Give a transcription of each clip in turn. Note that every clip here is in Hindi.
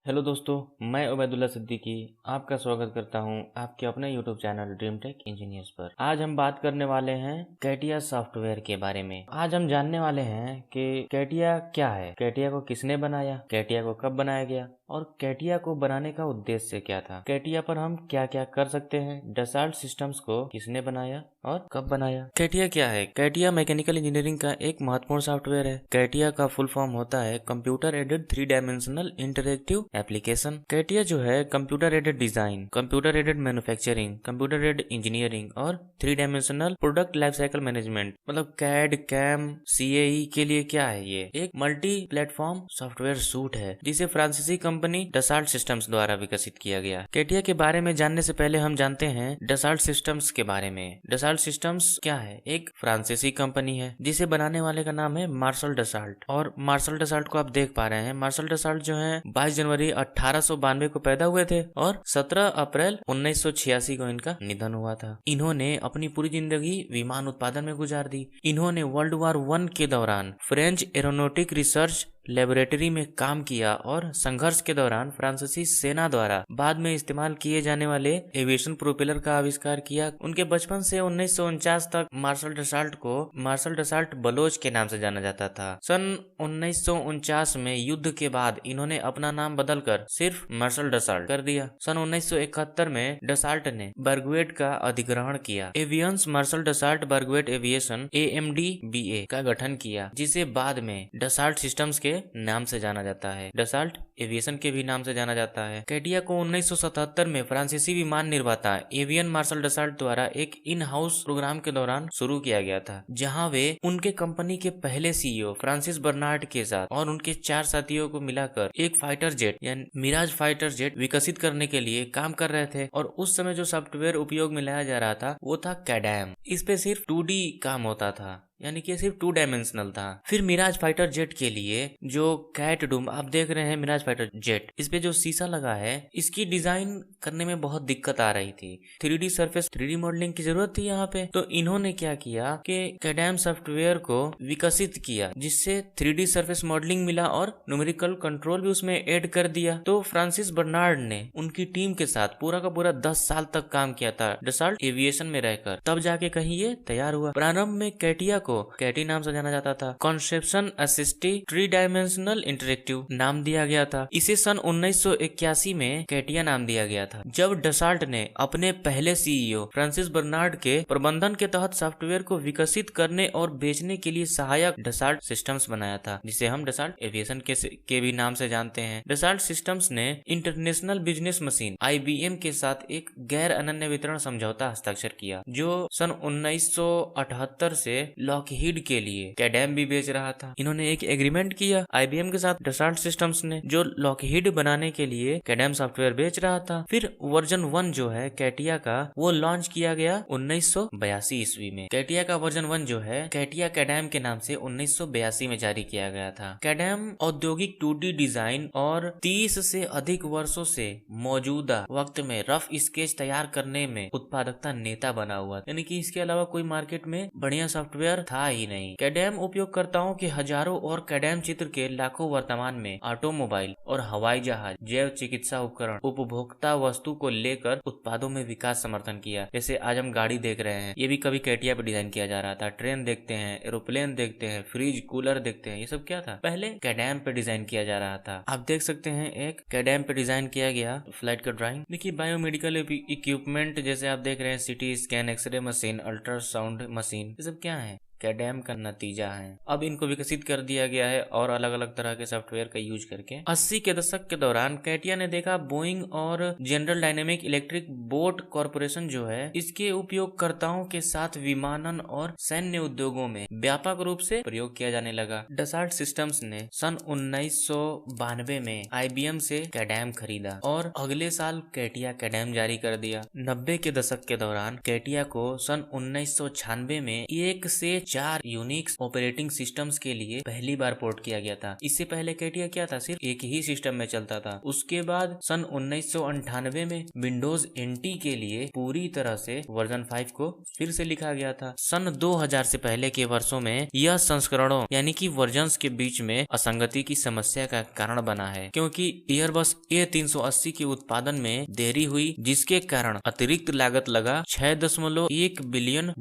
हेलो दोस्तों, मैं उबैदुल्ला सिद्दीकी आपका स्वागत करता हूं आपके अपने YouTube channel Dream Tech Engineers पर। आज हम बात करने वाले हैं कैटिया सॉफ्टवेयर के बारे में। आज हम जानने वाले हैं कि कैटिया क्या है, कैटिया को किसने बनाया, कैटिया को कब बनाया गया और कैटिया को बनाने का उद्देश्य क्या था, कैटिया पर हम क्या क्या कर सकते हैं, डसाल्ट सिस्टम्स को किसने बनाया और कब बनाया। कैटिया क्या है? कैटिया मैकेनिकल इंजीनियरिंग का एक महत्वपूर्ण सॉफ्टवेयर है। कैटिया का फुल फॉर्म होता है computer aided 3 dimensional interactive application. CATIA जो है computer aided design, computer aided manufacturing, computer aided engineering और 3 dimensional product life cycle management, मतलब कैड कैम CAE के लिए क्या है, ये एक मल्टी प्लेटफॉर्म सॉफ्टवेयर सूट है जिसे फ्रांसीसी कंपनी डसाल्ट सिस्टम्स द्वारा विकसित किया गया। कैटिया के बारे में जानने से पहले हम जानते हैं डसाल्ट सिस्टम्स के बारे में। डसाल्ट सिस्टम्स क्या है? एक फ्रांसीसी कंपनी है जिसे बनाने वाले का नाम है मार्शल डसाल्ट। और मार्शल डसाल्ट को आप देख पा रहे हैं, मार्शल डसाल्ट जो है 22 जनवरी 1892 को पैदा हुए थे और 17 अप्रैल 1986 को इनका निधन हुआ था। इन्होंने अपनी पूरी जिंदगी विमान उत्पादन में गुजार दी। इन्होंने वर्ल्ड वॉर 1 के दौरान फ्रेंच एरोनॉटिक रिसर्च लेबोरेटरी में काम किया और संघर्ष के दौरान फ्रांसीसी सेना द्वारा बाद में इस्तेमाल किए जाने वाले एविएशन प्रोपेलर का आविष्कार किया। उनके बचपन से 1949 तक मार्शल डसाल्ट को मार्शल डसाल्ट बलोच के नाम से जाना जाता था। सन 1949 में युद्ध के बाद इन्होंने अपना नाम बदलकर सिर्फ मार्शल डसाल्ट कर दिया। सन 1971 में डसाल्ट ने बर्गवेट का अधिग्रहण किया। एवियंस मार्शल डसाल्ट बर्गवेट एविएशन AMDBA का गठन किया, जिसे बाद में डसाल्ट सिस्टम्स के नाम से जाना जाता है, डसाल्ट एविएशन के भी नाम से जाना जाता है। कैटिया को 1977 में फ्रांसीसी विमान निर्माता एवियन मार्शल डसाल्ट द्वारा एक इन हाउस प्रोग्राम के दौरान शुरू किया गया था, जहां वे उनके कंपनी के पहले CEO फ्रांसिस बर्नार्ड के साथ और उनके 4 साथियों को मिलाकर एक फाइटर जेट यानी मिराज फाइटर जेट विकसित करने के लिए काम कर रहे थे। और उस समय जो सॉफ्टवेयर उपयोग में लाया जा रहा था वो था कैडैम। इस पे सिर्फ 2D काम होता था, यानी कि सिर्फ 2 डायमेंशनल था। फिर मिराज फाइटर जेट के लिए जो कैट डूम आप देख रहे हैं, मिराज फाइटर जेट, इस पे जो शीशा लगा है, इसकी डिजाइन करने में बहुत दिक्कत आ रही थी। 3D सरफेस 3D मॉडलिंग की जरूरत थी यहाँ पे। तो इन्होंने क्या किया कि कैडैम सॉफ्टवेयर को विकसित किया, जिससे 3D सरफेस मॉडलिंग मिला और न्यूमेरिकल कंट्रोल भी उसमें ऐड कर दिया। तो फ्रांसिस बर्नार्ड ने उनकी टीम के साथ पूरा का पूरा 10 साल तक काम किया था डसाल्ट एविएशन में रहकर, तब जाके कहीं ये तैयार हुआ। प्रारंभ में कैटिया को कैटी नाम से जाना जाता था। कॉन्सेप्शन असिस्टिव 3 डायमेंशनल इंटरेक्टिव नाम दिया गया था। इसे सन 1981 में कैटिया नाम दिया गया था, जब डसाल्ट ने अपने पहले CEO फ्रांसिस बर्नार्ड के प्रबंधन के तहत सॉफ्टवेयर को विकसित करने और बेचने के लिए सहायक डसाल्ट सिस्टम्स बनाया था, जिसे हम डसाल्ट एविएशन के भी नाम से जानते हैं। डसाल्ट सिस्टम्स ने इंटरनेशनल बिजनेस मशीन IBM के साथ एक गैर अनन्य वितरण समझौता हस्ताक्षर किया, जो सन 1978 से लॉकहीड के लिए कैडैम भी बेच रहा था। इन्होंने एक एग्रीमेंट किया IBM के साथ डसाल्ट सिस्टम्स ने, जो लॉकहीड बनाने के लिए कैडैम सॉफ्टवेयर बेच रहा था। फिर वर्जन 1 जो है कैटिया का, वो लॉन्च किया गया 1982 ईस्वी में। कैटिया का वर्जन 1 जो है कैटिया कैडैम के नाम से 1982 में जारी किया गया था। कैडैम औद्योगिक 2D डिजाइन और 30 से अधिक वर्षों से मौजूदा वक्त में रफ स्केच तैयार करने में उत्पादकता नेता बना हुआ, यानी कि इसके अलावा कोई मार्केट में बढ़िया सॉफ्टवेयर था ही नहीं। कैडैम उपयोगकर्ताओं के हजारों और कैडैम चित्र के लाखों वर्तमान में ऑटोमोबाइल और हवाई जहाज, जैव चिकित्सा उपकरण, उपभोक्ता वस्तु को लेकर उत्पादों में विकास समर्थन किया। जैसे आज हम गाड़ी देख रहे हैं, ये भी कभी कैटिया पे डिजाइन किया जा रहा था। ट्रेन देखते हैं, एरोप्लेन देखते हैं, फ्रिज कूलर देखते हैं, ये सब क्या था? पहले कैडैम पे डिजाइन किया जा रहा था। आप देख सकते हैं एक कैडैम पे डिजाइन किया गया फ्लाइट का ड्राइंग। देखिए बायोमेडिकल इक्विपमेंट जैसे आप देख रहे हैं, CT scan, x ray machine, ultrasound machine, ये सब क्या है? कैडैम का नतीजा है। अब इनको विकसित कर दिया गया है और अलग अलग तरह के सॉफ्टवेयर का यूज करके। 80 के दशक के दौरान कैटिया ने देखा बोइंग और general dynamic electric boat corporation जो है, इसके उपयोगकर्ताओं के साथ विमानन और सैन्य उद्योगों में व्यापक रूप से प्रयोग किया जाने लगा। डसाल्ट सिस्टम्स ने सन 1992 में IBM से कैडैम खरीदा और अगले साल कैटिया कैडैम जारी कर दिया। 90 के दशक के दौरान कैटिया को सन 1996 में 1 से 4 यूनिक्स ऑपरेटिंग सिस्टम्स के लिए पहली बार पोर्ट किया गया था। इससे पहले कैटिया क्या था, सिर्फ एक ही सिस्टम में चलता था। उसके बाद सन 1998 में विंडोज NT के लिए पूरी तरह से वर्जन 5 को फिर से लिखा गया था। सन 2000 से पहले के वर्षों में यह संस्करणों यानी कि वर्जन्स के बीच में असंगति की समस्या का कारण बना है, क्योंकि एयरबस A380 के उत्पादन में देरी हुई, जिसके कारण अतिरिक्त लागत लगा $6.1 बिलियन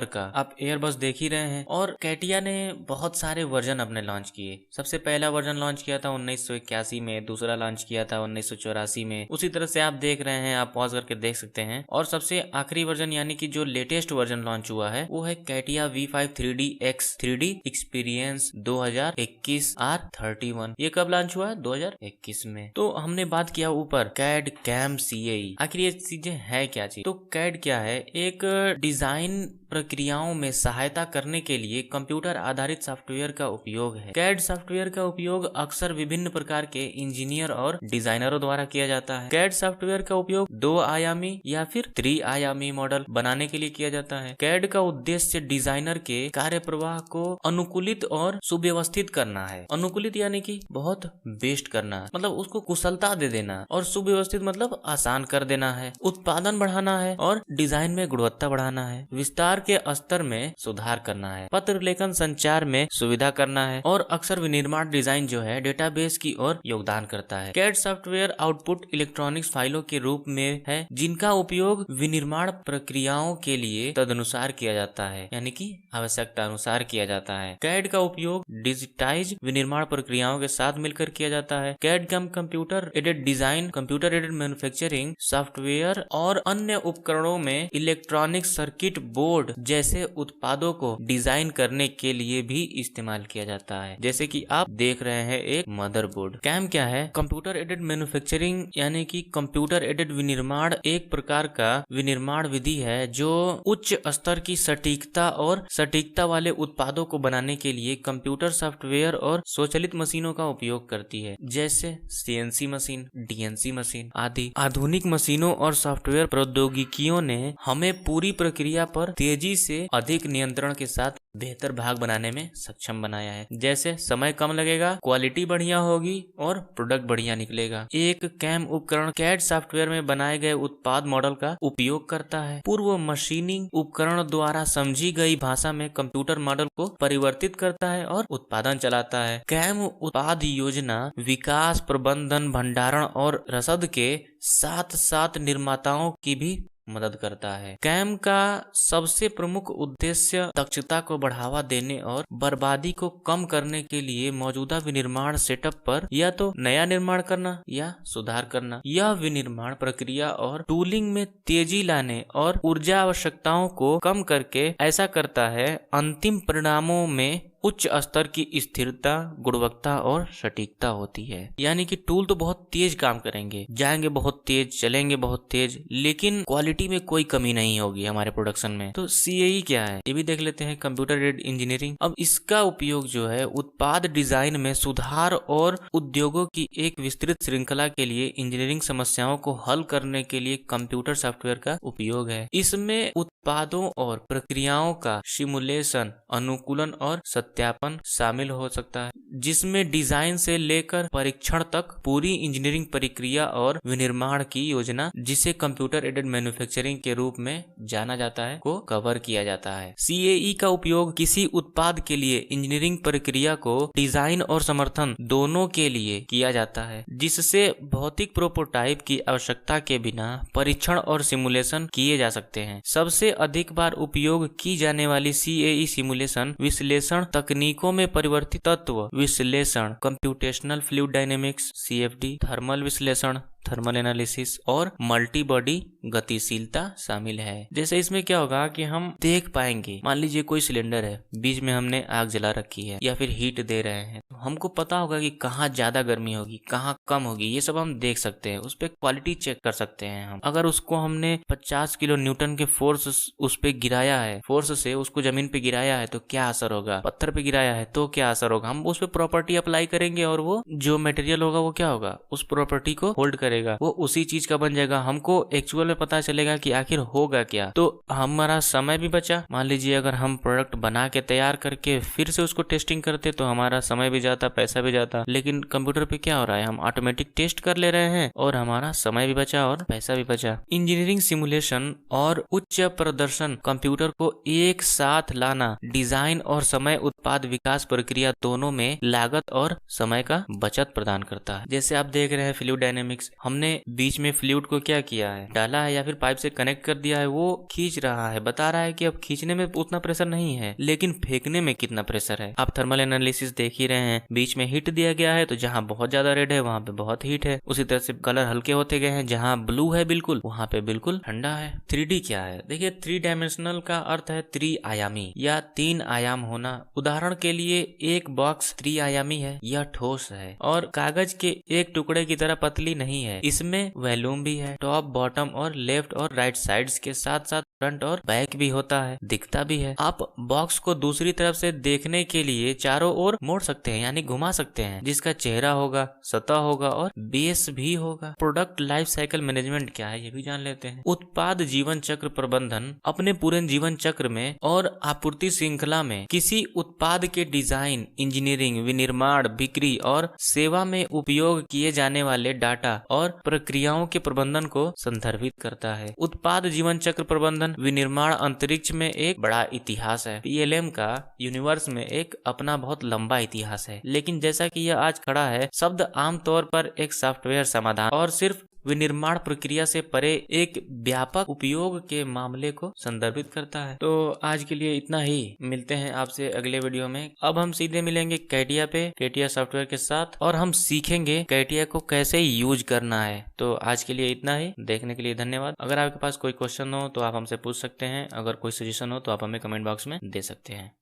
का। आप एयरबस देख ही रहे हैं। और कैटिया ने बहुत सारे वर्जन अपने लॉन्च किए। सबसे पहला वर्जन लॉन्च किया था 1981 में, दूसरा लॉन्च किया था 1984 में। उसी तरह से आप देख रहे हैं, आप पॉज करके देख सकते हैं। और सबसे आखिरी वर्जन यानी कि जो लेटेस्ट वर्जन लॉन्च हुआ है वो है CATIA V5 3D X 3D experience 2021 R31। ये कब लॉन्च हुआ है? 2021 में। तो हमने बात किया ऊपर कैड कैम CAE। आखिर ये चीजें है क्या चीज? तो कैड क्या है? एक डिजाइन प्रक्रियाओं में सहायता करने के लिए कंप्यूटर आधारित सॉफ्टवेयर का उपयोग है। कैड सॉफ्टवेयर का उपयोग अक्सर विभिन्न प्रकार के इंजीनियर और डिजाइनरों द्वारा किया जाता है। कैड सॉफ्टवेयर का उपयोग 2 आयामी या फिर 3 आयामी मॉडल बनाने के लिए किया जाता है। कैड का उद्देश्य डिजाइनर के कार्य प्रवाह को अनुकूलित और सुव्यवस्थित करना है। अनुकूलित यानी कि बहुत बेस्ट करना, मतलब उसको कुशलता दे देना, और सुव्यवस्थित मतलब आसान कर देना है। उत्पादन बढ़ाना है और डिजाइन में गुणवत्ता बढ़ाना है। विस्तार के स्तर में सुधार करना है। पत्र लेखन संचार में सुविधा करना है। और अक्सर विनिर्माण डिजाइन जो है डेटाबेस की ओर योगदान करता है। कैड सॉफ्टवेयर आउटपुट इलेक्ट्रॉनिक्स फाइलों के रूप में है, जिनका उपयोग विनिर्माण प्रक्रियाओं के लिए तदनुसार किया जाता है, यानी कि आवश्यकता अनुसार किया जाता है। कैड का उपयोग डिजिटाइज विनिर्माण प्रक्रियाओं के साथ मिलकर किया जाता है। CAD computer aided design, computer aided manufacturing software और अन्य उपकरणों में इलेक्ट्रॉनिक सर्किट बोर्ड जैसे उत्पादों को डिजाइन करने के लिए भी इस्तेमाल किया जाता है। जैसे कि आप देख रहे हैं एक मदरबोर्ड। कैम क्या है? कंप्यूटर एडेड मैन्युफैक्चरिंग यानी कि कंप्यूटर एडेड विनिर्माण एक प्रकार का विनिर्माण विधि है जो उच्च स्तर की सटीकता और सटीकता वाले उत्पादों को बनाने के लिए कंप्यूटर सॉफ्टवेयर और स्वचालित मशीनों का उपयोग करती है, जैसे CNC मशीन, DNC मशीन आदि। आधुनिक मशीनों और सॉफ्टवेयर प्रौद्योगिकियों ने हमें पूरी प्रक्रिया पर तेजी से अधिक नियंत्रण के साथ बेहतर भाग बनाने में सक्षम बनाया है। जैसे समय कम लगेगा, क्वालिटी बढ़िया होगी और प्रोडक्ट बढ़िया निकलेगा। एक कैम उपकरण कैड सॉफ्टवेयर में बनाए गए उत्पाद मॉडल का उपयोग करता है। पूर्व मशीनिंग उपकरण द्वारा समझी गई भाषा में कंप्यूटर मॉडल को परिवर्तित करता है और उत्पादन चलाता है। कैम उत्पाद योजना, विकास, प्रबंधन, भंडारण और रसद के साथ साथ निर्माताओं की भी मदद करता है। कैम का सबसे प्रमुख उद्देश्य दक्षता को बढ़ावा देने और बर्बादी को कम करने के लिए मौजूदा विनिर्माण सेटअप पर या तो नया निर्माण करना या सुधार करना। यह विनिर्माण प्रक्रिया और टूलिंग में तेजी लाने और ऊर्जा आवश्यकताओं को कम करके ऐसा करता है अंतिम परिणामों में उच्च स्तर की स्थिरता, गुणवत्ता और सटीकता होती है। यानी कि टूल तो बहुत तेज काम करेंगे, जाएंगे बहुत तेज, चलेंगे बहुत तेज, लेकिन क्वालिटी में कोई कमी नहीं होगी हमारे प्रोडक्शन में। तो CAE क्या है ये भी देख लेते हैं, कंप्यूटर एडेड इंजीनियरिंग। अब इसका उपयोग जो है उत्पाद डिजाइन में सुधार और उद्योगों की एक विस्तृत श्रृंखला के लिए इंजीनियरिंग समस्याओं को हल करने के लिए कंप्यूटर सॉफ्टवेयर का उपयोग है। इसमें उत्पादों और प्रक्रियाओं का सिमुलेशन, अनुकूलन और सत्यापन शामिल हो सकता है, जिसमें डिजाइन से लेकर परीक्षण तक पूरी इंजीनियरिंग प्रक्रिया और विनिर्माण की योजना, जिसे कंप्यूटर एडेड मैन्युफैक्चरिंग के रूप में जाना जाता है, को कवर किया जाता है। CAE का उपयोग किसी उत्पाद के लिए इंजीनियरिंग प्रक्रिया को डिजाइन और समर्थन दोनों के लिए किया जाता है, जिससे भौतिक प्रोटोटाइप की आवश्यकता के बिना परीक्षण और सिमुलेशन किए जा सकते हैं। सबसे अधिक बार उपयोग की जाने वाली CAE सिमुलेशन विश्लेषण तकनीकों में परिवर्तित तत्व विश्लेषण, computational fluid dynamics CFD, thermal विश्लेषण, थर्मल एनालिसिस और मल्टी बॉडी गतिशीलता शामिल है। जैसे इसमें क्या होगा कि हम देख पाएंगे, मान लीजिए कोई सिलेंडर है, बीच में हमने आग जला रखी है या फिर हीट दे रहे हैं, तो हमको पता होगा कि कहाँ ज्यादा गर्मी होगी, कहाँ कम होगी, ये सब हम देख सकते हैं। उस पर क्वालिटी चेक कर सकते हैं हम। अगर उसको हमने 50 किलो न्यूटन के फोर्स उस पे गिराया है, फोर्स से उसको जमीन पे गिराया है तो क्या असर होगा, पत्थर पे गिराया है तो क्या असर होगा, हम उस पर प्रॉपर्टी अप्लाई करेंगे और वो जो मटेरियल होगा वो क्या होगा, उस प्रॉपर्टी को होल्ड करेगा, करेगा वो उसी चीज का बन जाएगा। हमको एक्चुअल में पता चलेगा कि आखिर होगा क्या। तो हमारा समय भी बचा। मान लीजिए अगर हम प्रोडक्ट बना के तैयार करके फिर से उसको टेस्टिंग करते तो हमारा समय भी जाता, पैसा भी जाता। लेकिन कंप्यूटर पे क्या हो रहा है, हम ऑटोमेटिक टेस्ट कर ले रहे हैं और हमारा समय भी बचा और पैसा भी बचा। इंजीनियरिंग सिमुलेशन और उच्च प्रदर्शन कंप्यूटर को एक साथ लाना डिजाइन और समय उत्पाद विकास प्रक्रिया दोनों में लागत और समय का बचत प्रदान करता है। जैसे आप देख रहे हैं फ्लूइड डायनेमिक्स, हमने बीच में फ्लूइड को क्या किया है, डाला है या फिर पाइप से कनेक्ट कर दिया है, वो खींच रहा है, बता रहा है कि अब खींचने में उतना प्रेशर नहीं है लेकिन फेंकने में कितना प्रेशर है। आप थर्मल एनालिसिस देख ही रहे हैं, बीच में हीट दिया गया है तो जहाँ बहुत ज्यादा रेड है वहाँ पे बहुत हीट है। उसी तरह से कलर हल्के होते गए हैं, जहाँ ब्लू है बिल्कुल वहाँ पे बिल्कुल ठंडा है। 3D क्या है, देखिए 3 डायमेंशनल का अर्थ है त्रिआयामी या 3 आयाम होना। उदाहरण के लिए एक बॉक्स त्रिआयामी है, यह ठोस है और कागज के एक टुकड़े की तरह पतली नहीं है। इसमें वॉल्यूम भी है, टॉप बॉटम और लेफ्ट और राइट साइड्स के साथ साथ फ्रंट और बैक भी होता है, दिखता भी है। आप बॉक्स को दूसरी तरफ से देखने के लिए चारों ओर मोड़ सकते हैं यानी घुमा सकते हैं, जिसका चेहरा होगा, सतह होगा और बेस भी होगा। प्रोडक्ट लाइफ साइकिल मैनेजमेंट क्या है ये भी जान लेते हैं। उत्पाद जीवन चक्र प्रबंधन अपने पूरे जीवन चक्र में और आपूर्ति श्रृंखला में किसी उत्पाद के डिजाइन, इंजीनियरिंग, विनिर्माण, बिक्री और सेवा में उपयोग किए जाने वाले डाटा और प्रक्रियाओं के प्रबंधन को संदर्भित करता है। उत्पाद जीवन चक्र प्रबंधन विनिर्माण अंतरिक्ष में एक बड़ा इतिहास है। PLM का यूनिवर्स में एक अपना बहुत लंबा इतिहास है, लेकिन जैसा कि यह आज खड़ा है, शब्द आमतौर पर एक सॉफ्टवेयर समाधान और सिर्फ विनिर्माण प्रक्रिया से परे एक व्यापक उपयोग के मामले को संदर्भित करता है। तो आज के लिए इतना ही, मिलते हैं आपसे अगले वीडियो में। अब हम सीधे मिलेंगे कैटिया पे, कैटिया सॉफ्टवेयर के साथ, और हम सीखेंगे कैटिया को कैसे यूज करना है। तो आज के लिए इतना ही, देखने के लिए धन्यवाद। अगर आपके पास कोई क्वेश्चन हो तो आप हमसे पूछ सकते हैं, अगर कोई सजेशन हो तो आप हमें कमेंट बॉक्स में दे सकते हैं।